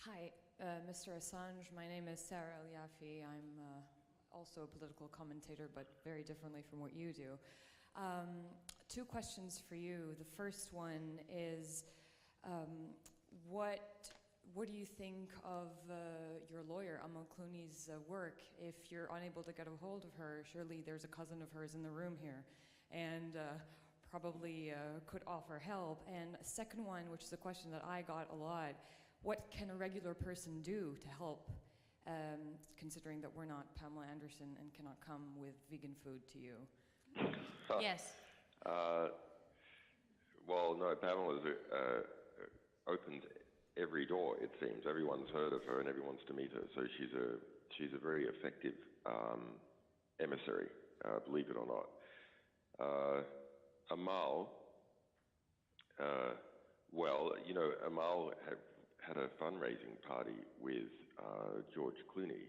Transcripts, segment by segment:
Hi, Mr. Assange. My name is Sarah El-Yafi. I'm also a political commentator, but very differently from what you do. Two questions for you. The first one is, what do you think of your lawyer, Amal Clooney's work? If you're unable to get a hold of her, surely there's a cousin of hers in the room here, and probably could offer help. And a second one, which is a question that I got a lot, what can a regular person do to help, considering that we're not Pamela Anderson and cannot come with vegan food to you? Yes. Well, no, Pamela's opened every door, it seems. Everyone's heard of her and everyone wants to meet her. So she's a very effective emissary, believe it or not. Amal, well, you know, Amal had a fundraising party with George Clooney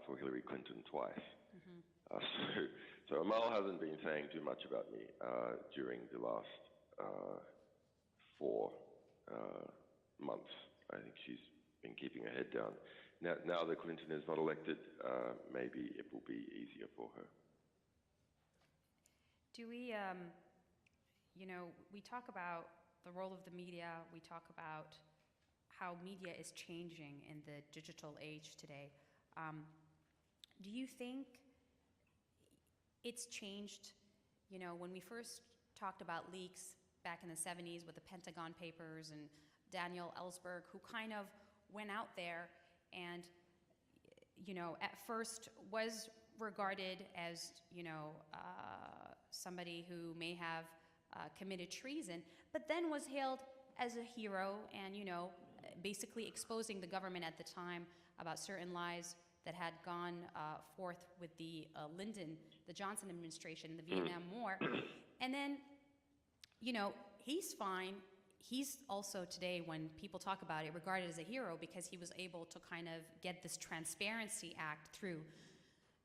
for Hillary Clinton twice. Mm-hmm. So Amal hasn't been saying too much about me during the last 4 months. I think she's been keeping her head down. Now that Clinton is not elected, maybe it will be easier for her. Do we, you know, we talk about the role of the media, we talk about how media is changing in the digital age today. Do you think it's changed? You know, when we first talked about leaks back in the 70s with the Pentagon Papers and Daniel Ellsberg, who kind of went out there and, you know, at first was regarded as, you know, somebody who may have committed treason, but then was hailed as a hero and, you know, basically exposing the government at the time about certain lies that had gone forth with the Johnson administration, the Vietnam War. And then, you know, he's fine. He's also today, when people talk about it, regarded as a hero because he was able to kind of get this Transparency Act through.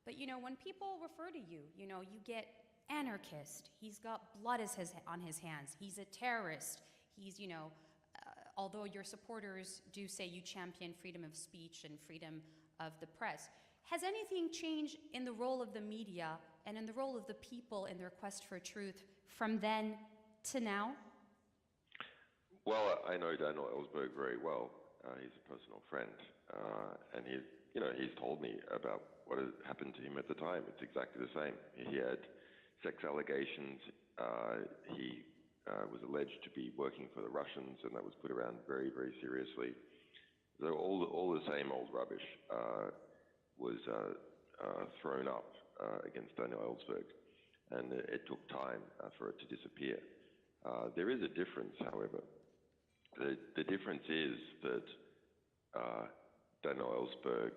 But, you know, when people refer to you, you know, you get anarchist. He's got blood on his hands. He's a terrorist. He's, you know, although your supporters do say you champion freedom of speech and freedom of the press, has anything changed in the role of the media and in the role of the people in their quest for truth from then to now? Well, I know Daniel Ellsberg very well. He's a personal friend, and he's told me about what had happened to him at the time. It's exactly the same. He had sex allegations. He was alleged to be working for the Russians, and that was put around very, very seriously. So all the same old rubbish was thrown up against Daniel Ellsberg, and it took time for it to disappear. There is a difference, however. The difference is that Daniel Ellsberg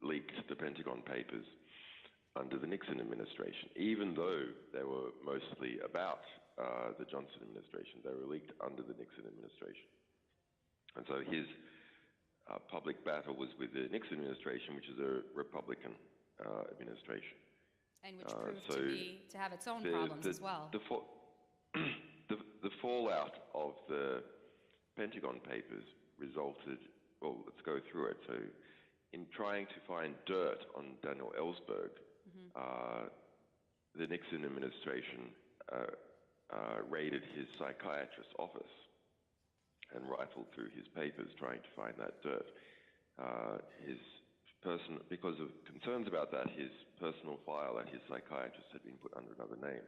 leaked the Pentagon Papers under the Nixon administration, even though they were mostly about the Johnson administration. They were leaked under the Nixon administration. And so his public battle was with the Nixon administration, which is a Republican administration. And which proved to have its own problems as well. The fallout of the Pentagon Papers resulted, well, let's go through it. So in trying to find dirt on Daniel Ellsberg, the Nixon administration raided his psychiatrist's office and rifled through his papers trying to find that dirt. Because of concerns about that, his personal file at his psychiatrist had been put under another name.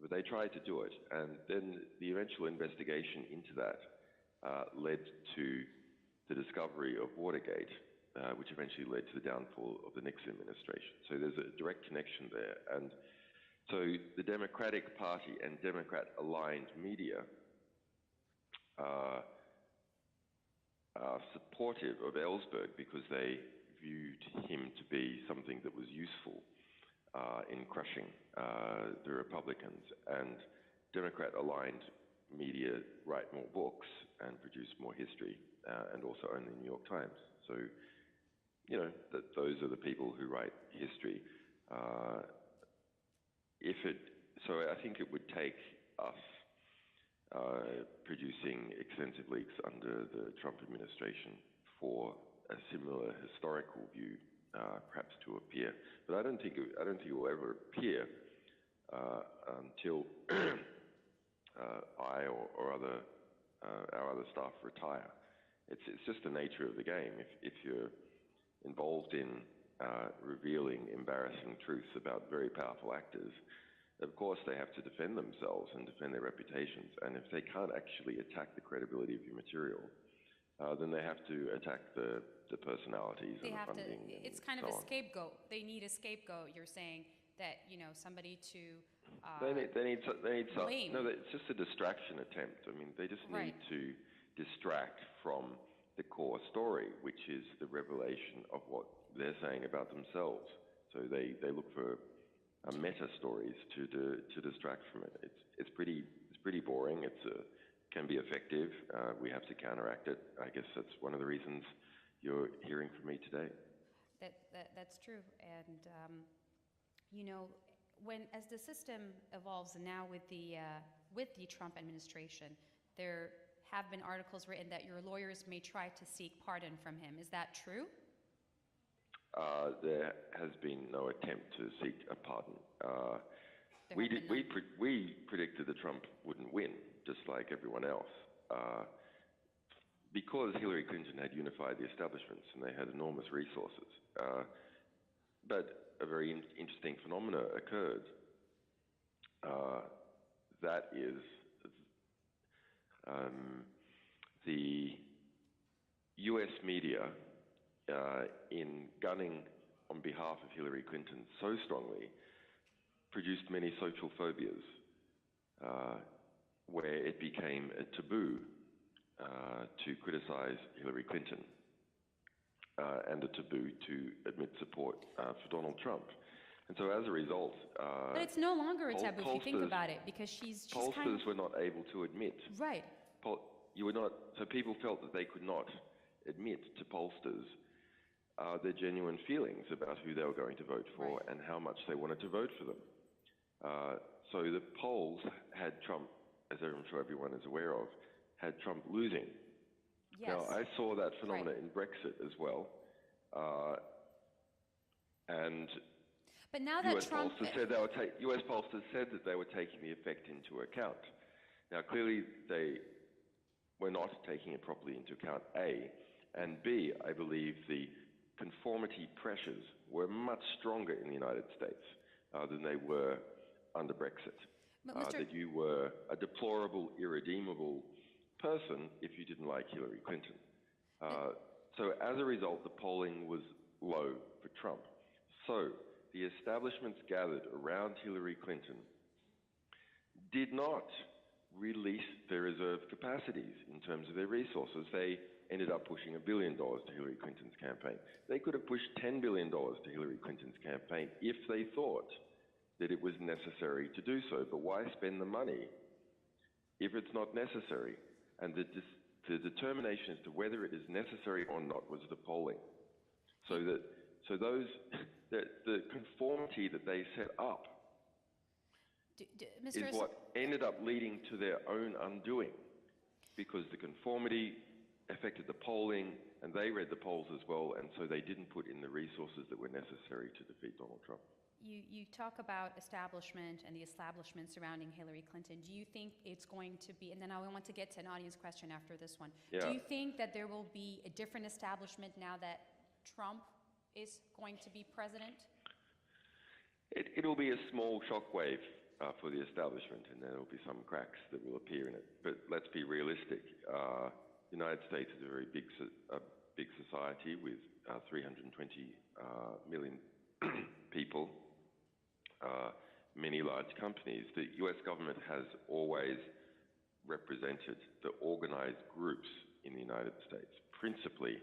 But they tried to do it, and then the eventual investigation into that led to the discovery of Watergate, which eventually led to the downfall of the Nixon administration. So there's a direct connection there. And so the Democratic Party and Democrat-aligned media are supportive of Ellsberg because they viewed him to be something that was useful in crushing the Republicans. And Democrat-aligned media write more books and produce more history, and also own the New York Times. So, you know, those are the people who write history. So I think it would take us producing extensive leaks under the Trump administration for a similar historical view, perhaps to appear. But I don't think it will ever appear until I or our other staff retire. It's just the nature of the game. If you're involved in revealing embarrassing truths about very powerful actors, of course they have to defend themselves and defend their reputations. And if they can't actually attack the credibility of your material, then they have to attack the personalities and the funding. It's kind of a scapegoat. They need a scapegoat. You're saying that, somebody to they need blame. No, it's just a distraction attempt. I mean, they just need to distract from the core story, which is the revelation of what they're saying about themselves. So they look for meta stories to distract from it. It's pretty boring. It can be effective. We have to counteract it. I guess that's one of the reasons you're hearing from me today. That's true. And as the system evolves, and now with the Trump administration, there have been articles written that your lawyers may try to seek pardon from him. Is that true? There has been no attempt to seek a pardon. We predicted that Trump wouldn't win, just like everyone else, because Hillary Clinton had unified the establishments and they had enormous resources. But a very interesting phenomena occurred. That is the U.S. media, in gunning on behalf of Hillary Clinton so strongly, produced many social phobias, where it became a taboo to criticize Hillary Clinton, and a taboo to admit support for Donald Trump. And so as a result... but it's no longer a taboo if you think about it, because she's pollsters were not able to admit. Right. So people felt that they could not admit to pollsters their genuine feelings about who they were going to vote for and how much they wanted to vote for them. So the polls had Trump, as I'm sure everyone is aware of, had Trump losing. Yes. Now, I saw that phenomena in Brexit as well. And but now that US pollsters said that they were taking the effect into account. Now, clearly, they were not taking it properly into account, A. And B, I believe the conformity pressures were much stronger in the United States than they were under Brexit. That you were a deplorable, irredeemable person if you didn't like Hillary Clinton. So as a result, the polling was low for Trump. So the establishments gathered around Hillary Clinton did not release their reserve capacities in terms of their resources. They ended up pushing $1 billion to Hillary Clinton's campaign. They could have pushed $10 billion to Hillary Clinton's campaign if they thought that it was necessary to do so. But why spend the money if it's not necessary? And the determination as to whether it is necessary or not was the polling. The conformity that they set up is what ended up leading to their own undoing, because the conformity affected the polling, and they read the polls as well, and so they didn't put in the resources that were necessary to defeat Donald Trump. You talk about establishment and the establishment surrounding Hillary Clinton. Do you think it's going to be, and then I want to get to an audience question after this one. Yeah. Do you think that there will be a different establishment now that Trump is going to be president? It'll be a small shockwave for the establishment, and there will be some cracks that will appear in it. But let's be realistic. The United States is a very big society with 320 million people, many large companies. The US government has always represented the organized groups in the United States, principally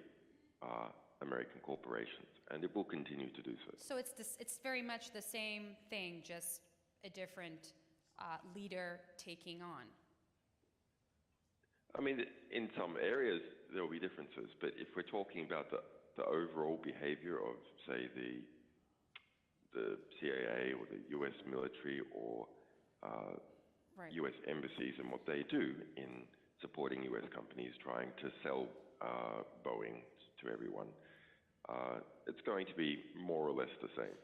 American corporations, and it will continue to do so. So it's very much the same thing, just a different leader taking on. I mean, in some areas there will be differences, but if we're talking about the overall behavior of, say, the CIA or the US military or Right. US embassies and what they do in supporting US companies trying to sell Boeing to everyone. It's going to be more or less the same.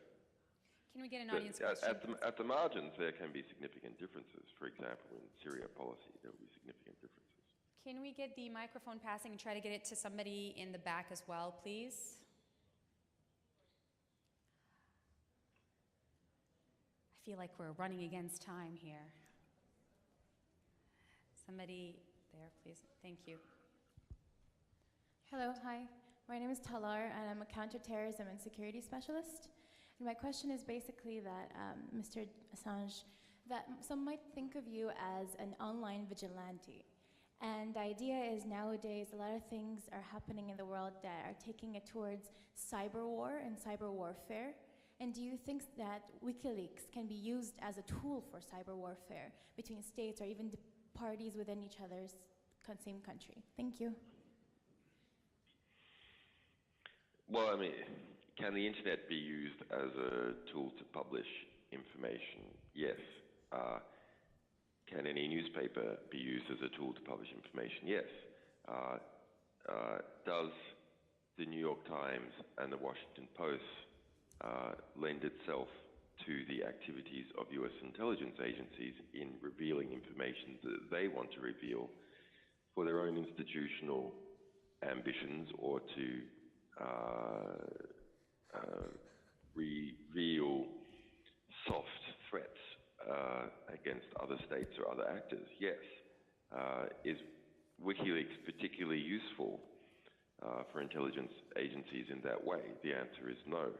Can we get an But audience question? at the margins, there can be significant differences. For example, in Syria policy, there will be significant differences. Can we get the microphone passing and try to get it to somebody in the back as well, please? I feel like we're running against time here. Somebody there, please. Thank you. Hello, hi. My name is Talar, and I'm a counterterrorism and security specialist. And my question is basically that, Mr. Assange, that some might think of you as an online vigilante. And the idea is nowadays a lot of things are happening in the world that are taking it towards cyber war and cyber warfare. And do you think that WikiLeaks can be used as a tool for cyber warfare between states or even the parties within each other's same country? Thank you. Well, I mean, can the internet be used as a tool to publish information? Yes. Can any newspaper be used as a tool to publish information? Yes. Does the New York Times and the Washington Post lend itself to the activities of US intelligence agencies in revealing information that they want to reveal for their own institutional ambitions or to reveal soft threats against other states or other actors? Yes. Is WikiLeaks particularly useful for intelligence agencies in that way? The answer is no.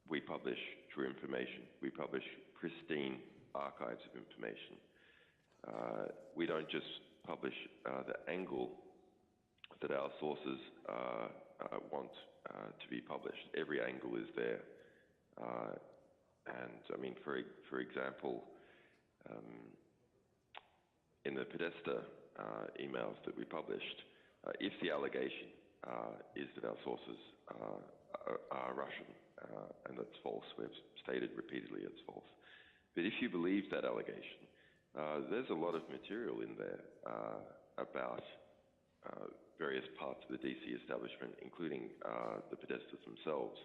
We publish true information. We publish pristine archives of information. We don't just publish the angle that our sources want to be published. Every angle is there. And I mean, for example, in the Podesta emails that we published, if the allegation is that our sources are Russian, and that's false, we've stated repeatedly it's false. But if you believe that allegation, there's a lot of material in there about various parts of the DC establishment, including the Podestas themselves,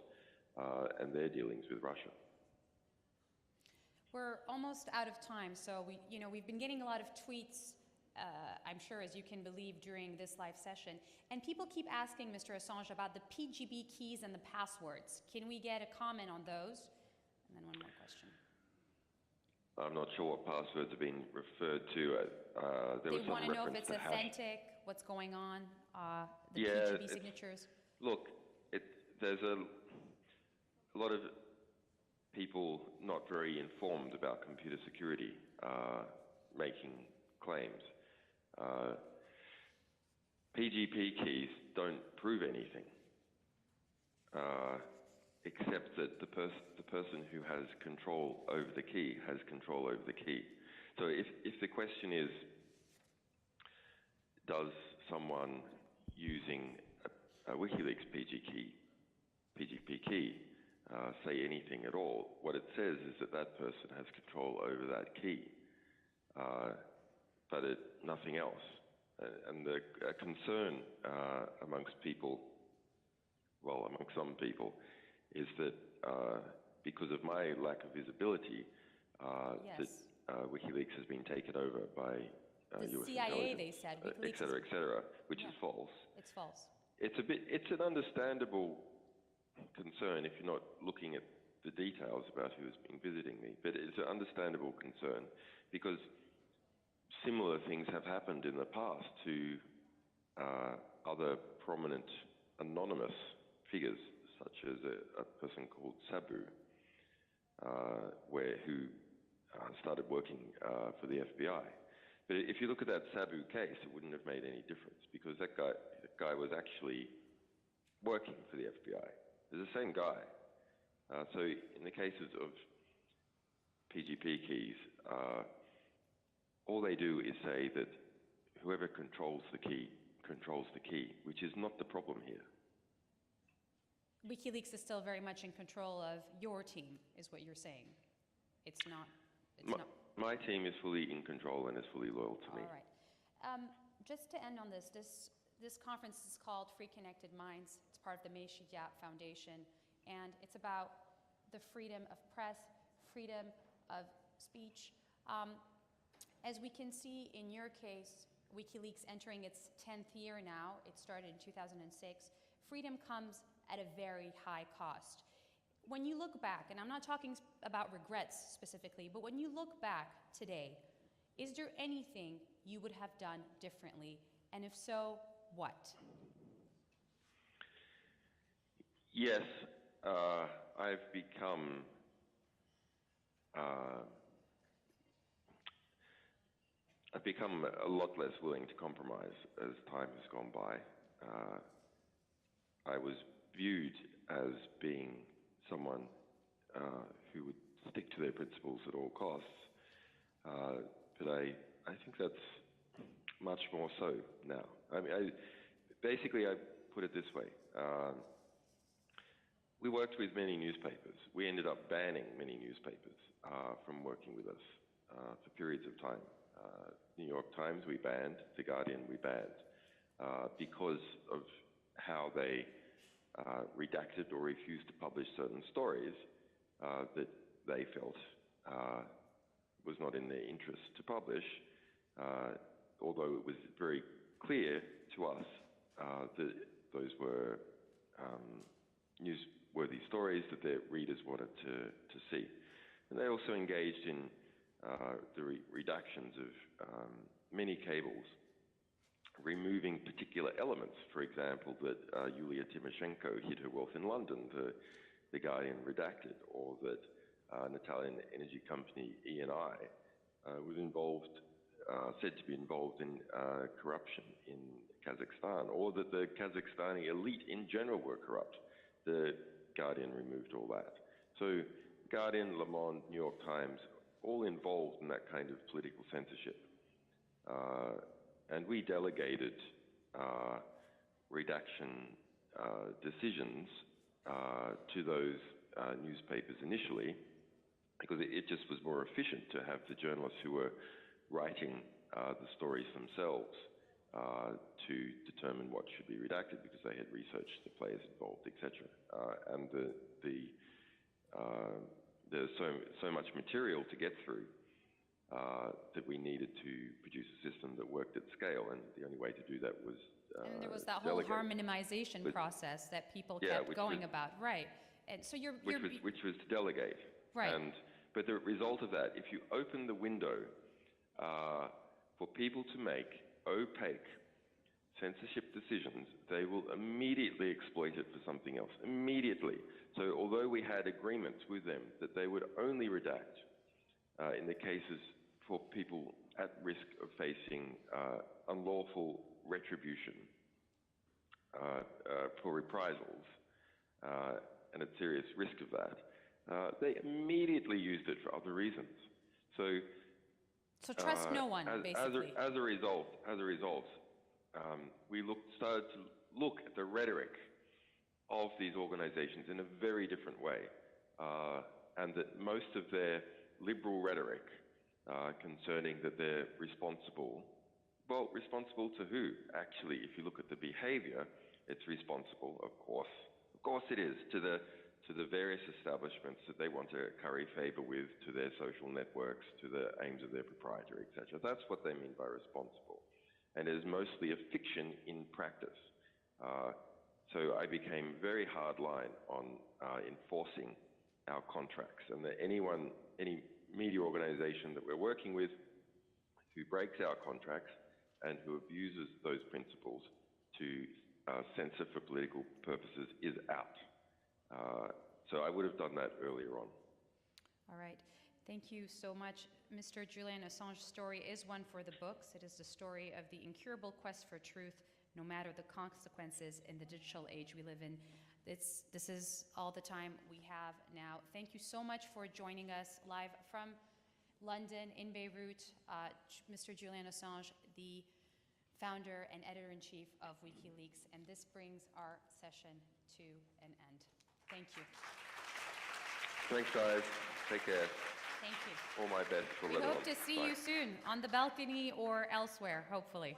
and their dealings with Russia. We're almost out of time, so we've been getting a lot of tweets, I'm sure, as you can believe, during this live session. And people keep asking Mr. Assange about the PGP keys and the passwords. Can we get a comment on those? And then one more question. I'm not sure what passwords are being referred to. They want to know if it's authentic, what's going on, the PGP signatures. Look, there's a lot of people not very informed about computer security making claims. PGP keys don't prove anything, except that the person who has control over the key has control over the key. So if the question is, does someone using a WikiLeaks PGP key say anything at all, what it says is that that person has control over that key, but nothing else. And the concern amongst people, well, amongst some people, is that because of my lack of visibility, Yes. that WikiLeaks has been taken over by The US CIA, they said. et cetera, which is false. It's false. It's an understandable concern if you're not looking at the details about who has been visiting me, but it's an understandable concern because similar things have happened in the past to other prominent anonymous figures, such as a person called Sabu, who started working for the FBI. But if you look at that Sabu case, it wouldn't have made any difference because that guy was actually working for the FBI. They're the same guy. So in the cases of PGP keys, all they do is say that whoever controls the key, which is not the problem here. WikiLeaks is still very much in control of your team, is what you're saying. It's not. My team is fully in control and is fully loyal to me. All right. Just to end on this conference is called Free Connected Minds. It's part of the Chidiac Foundation, and it's about the freedom of press, freedom of speech. As we can see in your case, WikiLeaks entering its 10th year now, it started in 2006, freedom comes at a very high cost. When you look back, and I'm not talking about regrets specifically, but when you look back today, is there anything you would have done differently? And if so, what? Yes, I've become a lot less willing to compromise as time has gone by. I was viewed as being someone who would stick to their principles at all costs, but I think that's much more so now. I mean, basically, I put it this way. We worked with many newspapers. We ended up banning many newspapers from working with us for periods of time. New York Times we banned, The Guardian we banned, because of how they redacted or refused to publish certain stories that they felt was not in their interest to publish, although it was very clear to us that those were newsworthy stories that their readers wanted to see. And they also engaged in the reductions of many cables, removing particular elements. For example, that Yulia Tymoshenko hid her wealth in London, the Guardian redacted, or that an Italian energy company, Eni, was involved, said to be involved in corruption in Kazakhstan, or that the Kazakhstani elite in general were corrupt. The Guardian removed all that. So Guardian, Le Monde, New York Times, all involved in that kind of political censorship. And we delegated redaction decisions to those newspapers initially, because it just was more efficient to have the journalists who were writing the stories themselves to determine what should be redacted, because they had researched the players involved, etc. And there's so much material to get through that we needed to produce a system that worked at scale, and the only way to do that was and there was that whole harmonization process that people kept going about, right? And so which was to delegate, right? But the result of that, if you open the window for people to make opaque censorship decisions, they will immediately exploit it for something else, immediately. So although we had agreements with them that they would only redact in the cases for people at risk of facing unlawful retribution for reprisals, and at serious risk of that, they immediately used it for other reasons. So trust no one, basically. As a result, we started to look at the rhetoric of these organizations in a very different way, and that most of their liberal rhetoric concerning that they're responsible. Well, responsible to who? Actually, if you look at the behavior, it's responsible, of course it is, to the various establishments that they want to curry favor with, to their social networks, to the aims of their proprietary, etc. That's what they mean by responsible. And it is mostly a fiction in practice. So I became very hard line on enforcing our contracts, and that any media organization that we're working with who breaks our contracts and who abuses those principles to censor for political purposes is out. So I would have done that earlier on. All right. Thank you so much. Mr. Julian Assange's story is one for the books. It is the story of the incurable quest for truth, no matter the consequences in the digital age we live in. This is all the time we have now. Thank you so much for joining us live from London, in Beirut, Mr. Julian Assange, the founder and editor-in-chief of WikiLeaks. And this brings our session to an end. Thank you. Thanks, guys. Take care. Thank you. All my best for We Lebanon. hope to see Bye. you soon on the balcony or elsewhere, hopefully.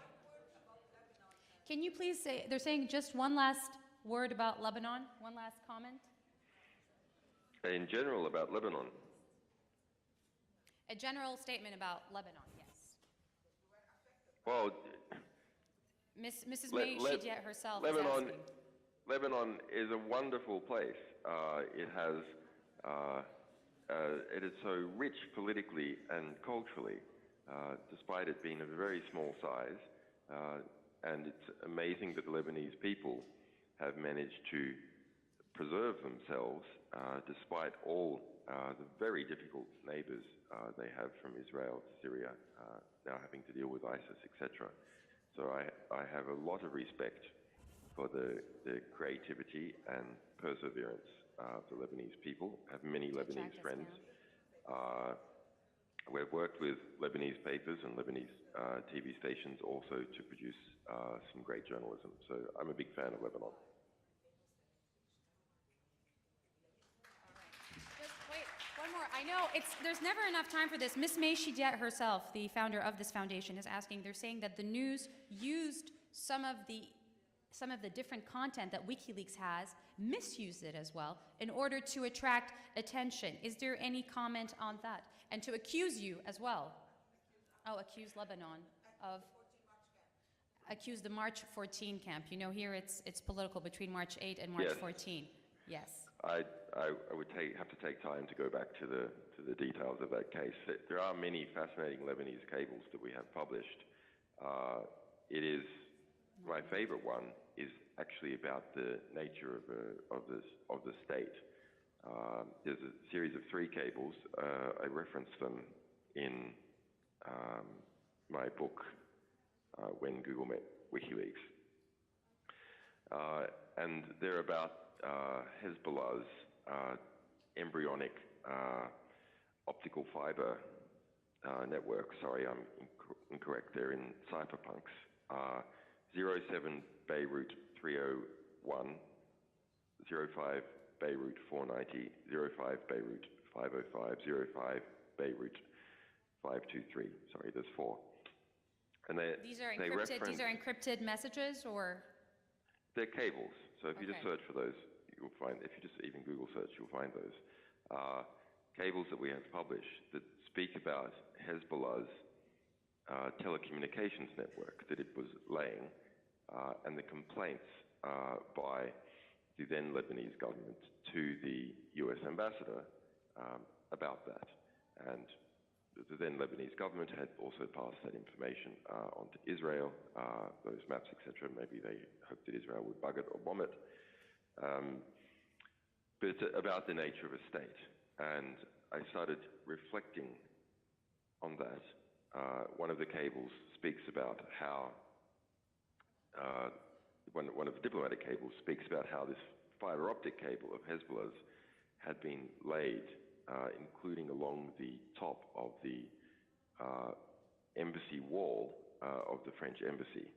Can you please say, they're saying just one last word about Lebanon, one last comment? In general, about Lebanon. A general statement about Lebanon, yes. Well, Mrs. May Chidiac herself is Lebanon, asking. Lebanon is a wonderful place. It is so rich politically and culturally, despite it being of a very small size. And it's amazing that the Lebanese people have managed to preserve themselves despite all the very difficult neighbors they have from Israel to Syria, now having to deal with ISIS, etc. So I have a lot of respect for the creativity and perseverance of the Lebanese people. I have many Lebanese friends. We've worked with Lebanese papers and Lebanese TV stations also to produce some great journalism. So I'm a big fan of Lebanon. Just wait, one more. I know there's never enough time for this. Miss May Chidiac herself, the founder of this foundation, is asking, they're saying that the news used some of the different content that WikiLeaks has, misused it as well, in order to attract attention. Is there any comment on that? And to accuse you as well. Oh, accuse Lebanon of... Accuse the March 14 camp. You know, here it's political between March 8 and March 14. Yes. I would have to take time to go back to the details of that case. There are many fascinating Lebanese cables that we have published. My favorite one is actually about the nature of the state. There's a series of 3 cables. I referenced them in my book, When Google Met WikiLeaks. And they're about Hezbollah's embryonic optical fiber network. Sorry, I'm incorrect. They're in cypherpunks. 07 Beirut 301, 05 Beirut 490, 05 Beirut 505, 05 Beirut 523. Sorry, there's 4. And these are encrypted messages, or? They're cables. So if you just search for those, you'll find, if you just even Google search, you'll find those. Cables that we have published that speak about Hezbollah's telecommunications network that it was laying, and the complaints by the then Lebanese government to the US ambassador about that. And the then Lebanese government had also passed that information on to Israel, those maps, etc. Maybe they hoped that Israel would bug it or bomb it. But it's about the nature of a state. And I started reflecting on that. One of the cables speaks about how, one of the diplomatic cables speaks about how this fiber optic cable of Hezbollah's had been laid, including along the top of the embassy wall of the French embassy.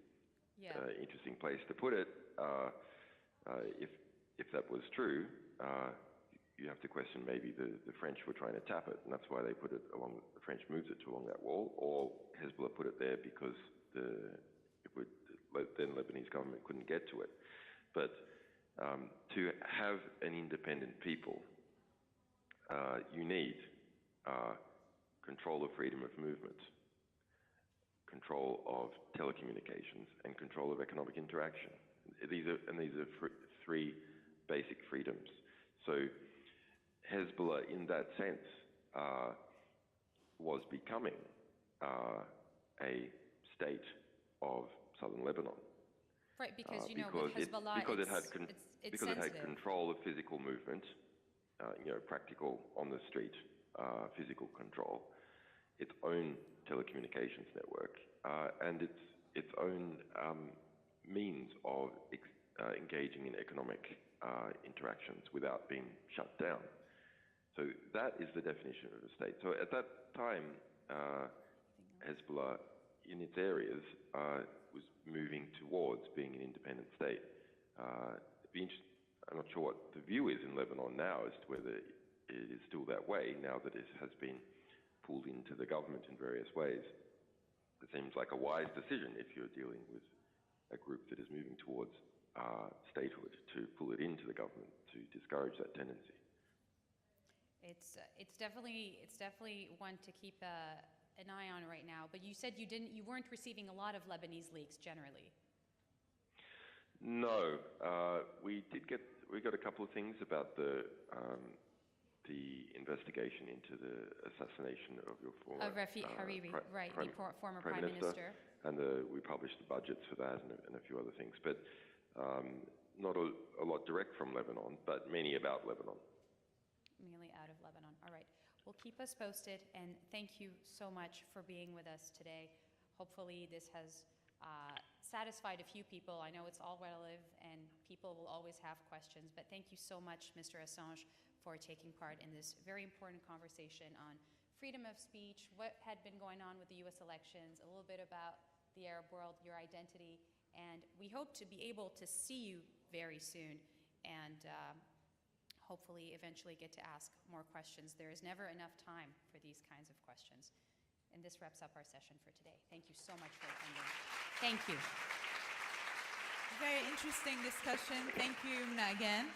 Yeah. Interesting place to put it. If that was true, you have to question maybe the French were trying to tap it, and that's why they put it along. The French moved it to along that wall, or Hezbollah put it there because then Lebanese government couldn't get to it. But to have an independent people, you need control of freedom of movement, control of telecommunications, and control of economic interaction. These are 3 basic freedoms. So Hezbollah, in that sense, was becoming a state of southern Lebanon. Right, because with Hezbollah, because it's it had control of physical movement, practical on the street physical control, its own telecommunications network, and its own means of engaging in economic interactions without being shut down. So that is the definition of a state. So at that time, Hezbollah, in its areas, was moving towards being an independent state. I'm not sure what the view is in Lebanon now as to whether it is still that way, now that it has been pulled into the government in various ways. It seems like a wise decision if you're dealing with a group that is moving towards statehood to pull it into the government to discourage that tendency. It's definitely one to keep an eye on right now. But you said you weren't receiving a lot of Lebanese leaks generally. No, we got a couple of things about the investigation into the assassination of your former Rafiq Hariri, right, the former Prime Minister. And we published the budgets for that and a few other things, but not a lot direct from Lebanon, but many about Lebanon. Mainly out of Lebanon. All right. Well, keep us posted, and thank you so much for being with us today. Hopefully this has satisfied a few people. I know it's all relative, and people will always have questions, but thank you so much, Mr. Assange, for taking part in this very important conversation on freedom of speech, what had been going on with the U.S. elections, a little bit about the Arab world, your identity, and we hope to be able to see you very soon and hopefully eventually get to ask more questions. There is never enough time for these kinds of questions. And this wraps up our session for today. Thank you so much for attending. Thank you. Very interesting discussion. Thank you again.